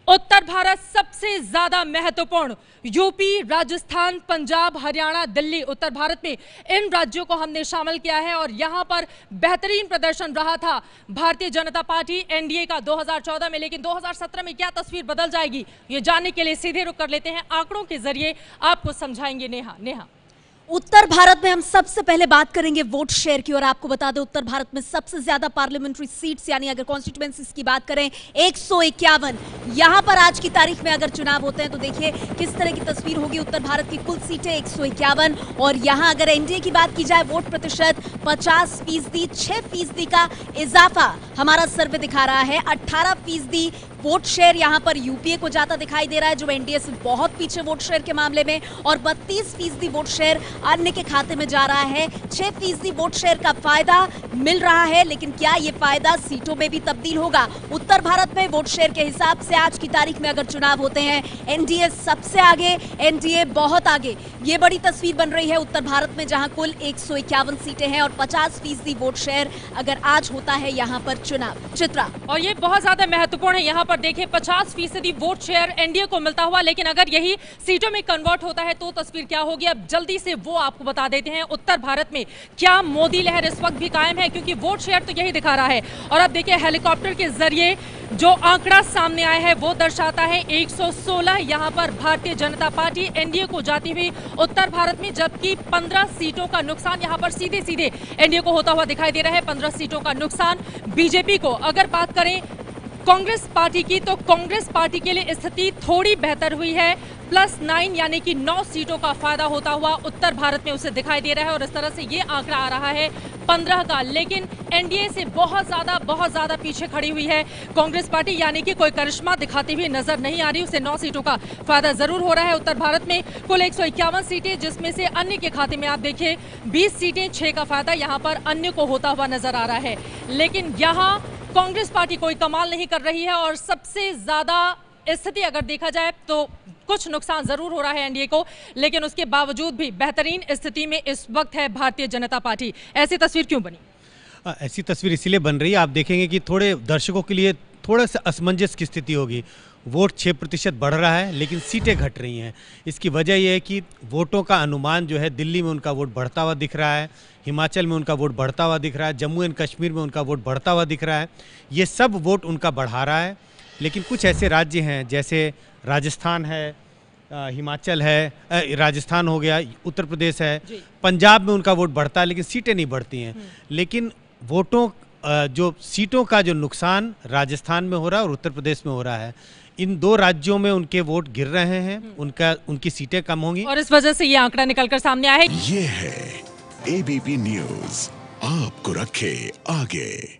उत्तर भारत सबसे ज्यादा महत्वपूर्ण यूपी, राजस्थान, पंजाब, हरियाणा, दिल्ली, उत्तर भारत में इन राज्यों को हमने शामिल किया है और यहां पर बेहतरीन प्रदर्शन रहा था भारतीय जनता पार्टी एनडीए का 2014 में। लेकिन 2017 में क्या तस्वीर बदल जाएगी, ये जानने के लिए सीधे रुख कर लेते हैं आंकड़ों के जरिए आपको समझाएंगे नेहा। उत्तर भारत में हम सबसे पहले बात करेंगे वोट शेयर की और आपको बता दें उत्तर भारत में सबसे ज्यादा पार्लियामेंट्री सीट्स यानी अगर कॉन्स्टिट्यूएंसीज की बात करें 151। यहां पर आज की तारीख में अगर चुनाव होते हैं तो देखिए किस तरह की तस्वीर होगी। उत्तर भारत की कुल सीटें 151 और यहां अगर एनडीए की बात की जाए वोट प्रतिशत 50%, 6% का इजाफा हमारा सर्वे दिखा रहा है। 18% वोट शेयर यहां पर यूपीए को जाता दिखाई दे रहा है जो एनडीए से बहुत पीछे वोट शेयर के मामले में, और 32% वोट शेयर अन्य के खाते में जा रहा है। 6% वोट शेयर का फायदा मिल रहा है, लेकिन क्या यह फायदा सीटों में भी तब्दील होगा? उत्तर भारत में वोट शेयर के हिसाब से आज की तारीख में अगर चुनाव होते हैं एनडीए सबसे आगे, एनडीए बहुत आगे। ये बड़ी तस्वीर बन रही है उत्तर भारत में जहां कुल 151 सीटें हैं और 50% वोट शेयर अगर आज होता है यहां पर चुनाव। चित्रा, और ये बहुत ज्यादा महत्वपूर्ण है। यहाँ पर देखिए 50% वोट शेयर एनडीए को मिलता हुआ, लेकिन अगर यही सीटों में कन्वर्ट होता है तो तस्वीर क्या होगी, अब जल्दी से वो आपको बता देते हैं। उत्तर भारत में क्या मोदी लहर इस वक्त भी कायम है, क्योंकि वोट शेयर तो यही दिखा रहा है। और अब देखिए हेलीकॉप्टर के जरिए जो आंकड़ा सामने आया है वो दर्शाता है 116 यहां पर भारतीय जनता पार्टी एनडीए को जाती हुई उत्तर भारत में, जबकि 15 सीटों का नुकसान यहां पर सीधे सीधे एनडीए को होता हुआ दिखाई दे रहा है। 15 सीटों का नुकसान बीजेपी को। अगर बात करें कांग्रेस पार्टी की तो कांग्रेस पार्टी के लिए स्थिति थोड़ी बेहतर हुई है। +9 यानी कि 9 सीटों का फायदा होता हुआ उत्तर भारत में उसे दिखाई दे रहा है और इस तरह से ये आंकड़ा आ रहा है 15 का। लेकिन एनडीए से बहुत ज्यादा पीछे खड़ी हुई है कांग्रेस पार्टी, यानी कि कोई करिश्मा दिखाती हुई नजर नहीं आ रही। उसे 9 सीटों का फायदा जरूर हो रहा है। उत्तर भारत में कुल 151 सीटें, जिसमें से अन्य के खाते में आप देखिए 20 सीटें, 6 का फायदा यहां पर अन्य को होता हुआ नजर आ रहा है। लेकिन यहां कांग्रेस पार्टी कोई कमाल नहीं कर रही है और सबसे ज्यादा स्थिति अगर देखा जाए तो कुछ नुकसान जरूर हो रहा है एनडीए को, लेकिन उसके बावजूद भी बेहतरीन स्थिति में इस वक्त है भारतीय जनता पार्टी। ऐसी तस्वीर क्यों बनी? ऐसी तस्वीर इसीलिए बन रही है, आप देखेंगे कि थोड़े दर्शकों के लिए थोड़ा सा असमंजस की स्थिति होगी। वोट 6% बढ़ रहा है लेकिन सीटें घट रही हैं। इसकी वजह यह है कि वोटों का अनुमान जो है, दिल्ली में उनका वोट बढ़ता हुआ दिख रहा है, हिमाचल में उनका वोट बढ़ता हुआ दिख रहा है, जम्मू एंड कश्मीर में उनका वोट बढ़ता हुआ दिख रहा है। ये सब वोट उनका बढ़ा रहा है। लेकिन कुछ ऐसे राज्य हैं जैसे राजस्थान है, हिमाचल है, राजस्थान हो गया, उत्तर प्रदेश है, पंजाब में उनका वोट बढ़ता है लेकिन सीटें नहीं बढ़ती हैं। लेकिन वोटों जो सीटों का जो नुकसान राजस्थान में हो रहा है और उत्तर प्रदेश में हो रहा है, इन 2 राज्यों में उनके वोट गिर रहे हैं, उनकी सीटें कम होंगी और इस वजह से ये आंकड़ा निकलकर सामने आया है। ये है एबीपी न्यूज़, आपको रखे आगे।